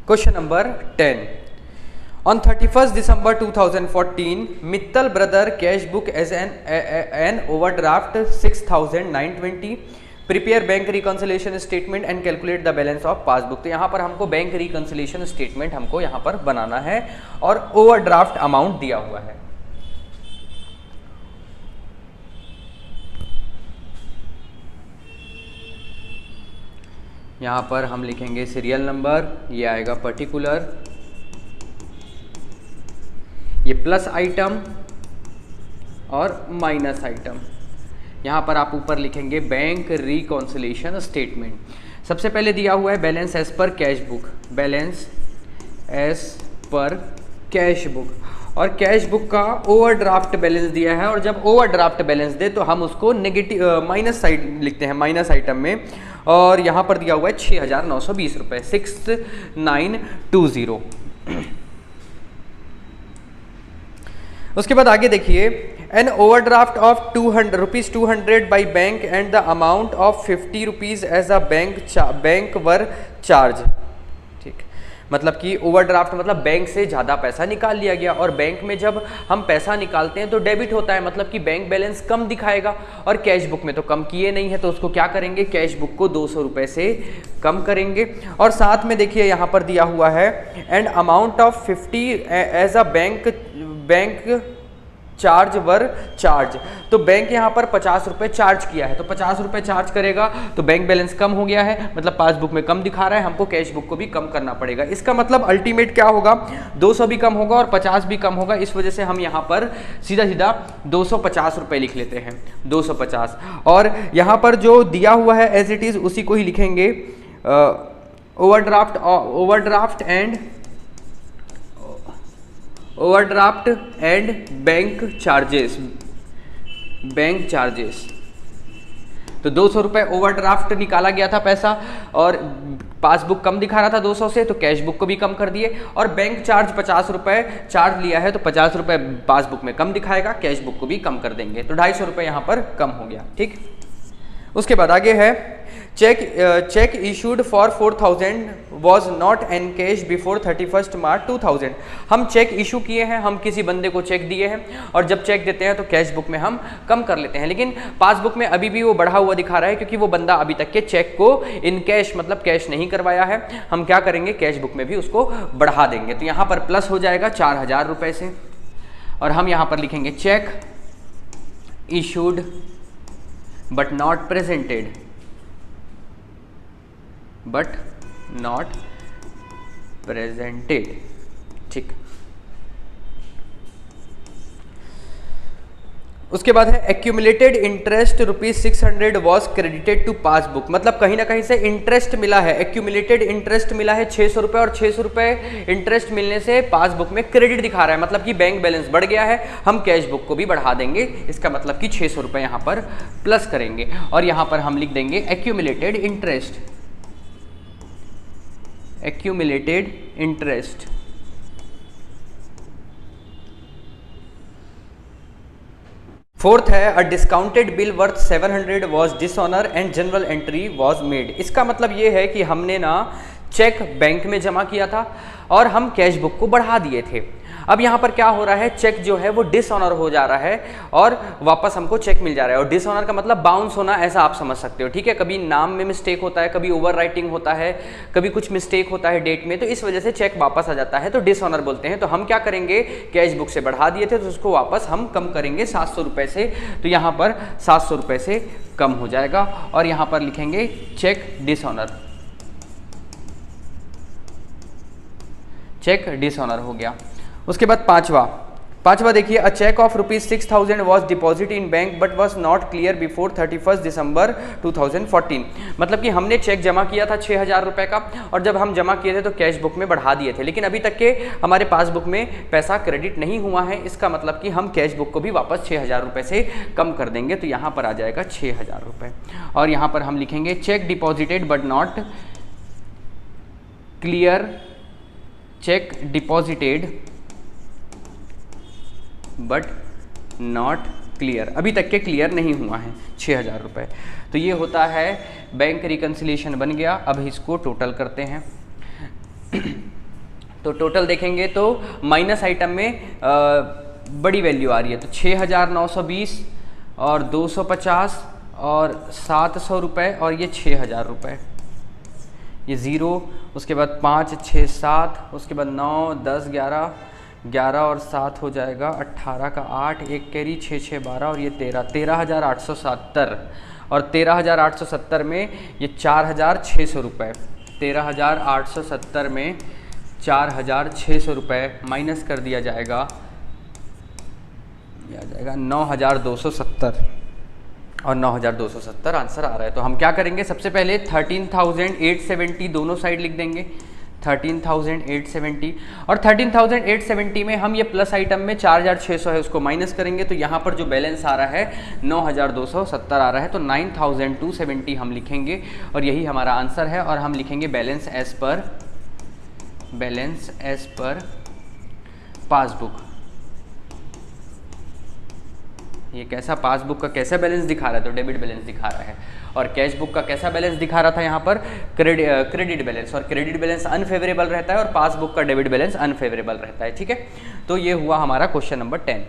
Question number 10. On 31st December 2014, Mittal brother cash book as an overdraft 6,920. Prepare bank reconciliation statement and calculate the balance of passbook. तो यहाँ पर हमको bank reconciliation statement हमको यहाँ पर बनाना है और ओवरड्राफ्ट अमाउंट दिया हुआ है. यहाँ पर हम लिखेंगे सीरियल नंबर, ये आएगा पर्टिकुलर, ये प्लस आइटम और माइनस आइटम. यहाँ पर आप ऊपर लिखेंगे बैंक रिकॉन्सिलेशन स्टेटमेंट. सबसे पहले दिया हुआ है balance as per cash book, balance as per cash book, और कैश बुक का ओवरड्राफ्ट बैलेंस दिया है. और जब ओवरड्राफ्ट बैलेंस दे तो हम उसको नेगेटिव माइनस साइड लिखते हैं, माइनस आइटम में. और यहाँ पर दिया हुआ है 6,920 रुपये, 6,920. उसके बाद आगे देखिए, an overdraft of 200 by bank and the amount of 50 rupees as a bank were charge. ठीक, मतलब कि ओवरड्राफ्ट मतलब बैंक से ज़्यादा पैसा निकाल लिया गया, और बैंक में जब हम पैसा निकालते हैं तो डेबिट होता है, मतलब कि बैंक बैलेंस कम दिखाएगा, और कैश बुक में तो कम किए नहीं है, तो उसको क्या करेंगे, कैश बुक को 200 रुपये से कम करेंगे. और साथ में देखिए यहाँ पर दिया हुआ है and amount of 50 as a bank charge were charge. तो बैंक यहाँ पर 50 रुपये चार्ज किया है, तो 50 रुपये चार्ज करेगा तो बैंक बैलेंस कम हो गया है, मतलब पासबुक में कम दिखा रहा है, हमको कैश बुक को भी कम करना पड़ेगा. इसका मतलब अल्टीमेट क्या होगा, 200 भी कम होगा और 50 भी कम होगा. इस वजह से हम यहाँ पर सीधा सीधा 250 रुपये लिख लेते हैं, 250. और यहाँ पर जो दिया हुआ है एज इट इज़ उसी को ही लिखेंगे, ओवरड्राफ्ट एंड बैंक चार्जेस. तो 200 रुपये ओवरड्राफ्ट निकाला गया था पैसा, और पासबुक कम दिखा रहा था 200 से, तो कैश बुक को भी कम कर दिए. और बैंक चार्ज 50 रुपये चार्ज लिया है, तो 50 रुपये पासबुक में कम दिखाएगा, कैश बुक को भी कम कर देंगे, तो 250 रुपये यहाँ पर कम हो गया. ठीक, उसके बाद आगे है check issued for 4,000 was not encash before 31 मार्च 2000. हम चेक इशू किए हैं, हम किसी बंदे को चेक दिए हैं, और जब चेक देते हैं तो कैश बुक में हम कम कर लेते हैं, लेकिन पासबुक में अभी भी वो बढ़ा हुआ दिखा रहा है, क्योंकि वो बंदा अभी तक के चेक को इनकैश मतलब कैश नहीं करवाया है. हम क्या करेंगे, कैश बुक में भी उसको बढ़ा देंगे. तो यहाँ पर प्लस हो जाएगा 4,000 रुपये से, और हम यहाँ पर लिखेंगे cheque issued but not presented, ठीक. उसके बाद है accumulated interest ₹600 was credited to passbook. मतलब कहीं ना कहीं से इंटरेस्ट मिला है, एक्यूमुलेटेड इंटरेस्ट मिला है 600 रुपये, और 600 रुपये इंटरेस्ट मिलने से पासबुक में क्रेडिट दिखा रहा है, मतलब कि बैंक बैलेंस बढ़ गया है. हम कैश बुक को भी बढ़ा देंगे, इसका मतलब कि 600 रुपये यहाँ पर प्लस करेंगे, और यहाँ पर हम लिख देंगे एक्यूमुलेटेड इंटरेस्ट. फोर्थ है a discounted bill worth 700 was dishonour and general entry was made. इसका मतलब ये है कि हमने ना चेक बैंक में जमा किया था और हम कैश बुक को बढ़ा दिए थे. अब यहाँ पर क्या हो रहा है, चेक जो है वो डिसऑनर हो जा रहा है और वापस हमको चेक मिल जा रहा है. और डिसऑनर का मतलब बाउंस होना, ऐसा आप समझ सकते हो. ठीक है, कभी नाम में मिस्टेक होता है, कभी ओवर राइटिंग होता है, कभी कुछ मिस्टेक होता है डेट में, तो इस वजह से चेक वापस आ जाता है, तो डिसऑनर बोलते हैं. तो हम क्या करेंगे, कैश बुक से बढ़ा दिए थे तो उसको वापस हम कम करेंगे 700 रुपये से. तो यहाँ पर 700 रुपये से कम हो जाएगा, और यहाँ पर लिखेंगे चेक डिसऑनर हो गया. उसके बाद पांचवा देखिए, a check of ₹6,000 was deposit in bank but was not clear before 31 December 2014. मतलब कि हमने चेक जमा किया था 6,000 रुपये का, और जब हम जमा किए थे तो कैश बुक में बढ़ा दिए थे, लेकिन अभी तक के हमारे पासबुक में पैसा क्रेडिट नहीं हुआ है. इसका मतलब कि हम कैश बुक को भी वापस 6,000 रुपये से कम कर देंगे, तो यहाँ पर आ जाएगा 6,000 रुपये. और यहाँ पर हम लिखेंगे check deposited but not clear, check deposited but not clear, अभी तक के क्लियर नहीं हुआ है 6,000 रुपये. तो ये होता है बैंक रिकन्सिलिएशन बन गया. अब इसको टोटल करते हैं. तो टोटल देखेंगे तो माइनस आइटम में बड़ी वैल्यू आ रही है, तो 6,920 और 250 और 700 रुपये और ये 6,000 रुपये, ये ज़ीरो, उसके बाद 5 6 7, उसके बाद 9 10 11 11 और 7 हो जाएगा 18 का 8, एक कैरी 6 6 12 और ये 13,870 और 13,870 में ये 4,600 रुपये, 13,870 में 4,600 रुपये माइनस कर दिया जाएगा, ये आ जाएगा 9,270 और 9,270 आंसर आ रहा है। तो हम क्या करेंगे, सबसे पहले 13,870 दोनों साइड लिख देंगे, 13,870 और 13,870 में हम ये प्लस आइटम में 4,600 है उसको माइनस करेंगे, तो यहाँ पर जो बैलेंस आ रहा है 9,270 आ रहा है, तो 9,270 हम लिखेंगे और यही हमारा आंसर है। और हम लिखेंगे बैलेंस एज पर पासबुक। ये कैसा पासबुक का कैसा बैलेंस दिखा रहा है, तो डेबिट बैलेंस दिखा रहा है, और कैश बुक का कैसा बैलेंस दिखा रहा था यहाँ पर, क्रेडिट बैलेंस, और क्रेडिट बैलेंस अनफेवरेबल रहता है और पासबुक का डेबिट बैलेंस अनफेवरेबल रहता है। ठीक है, तो ये हुआ हमारा क्वेश्चन नंबर 10।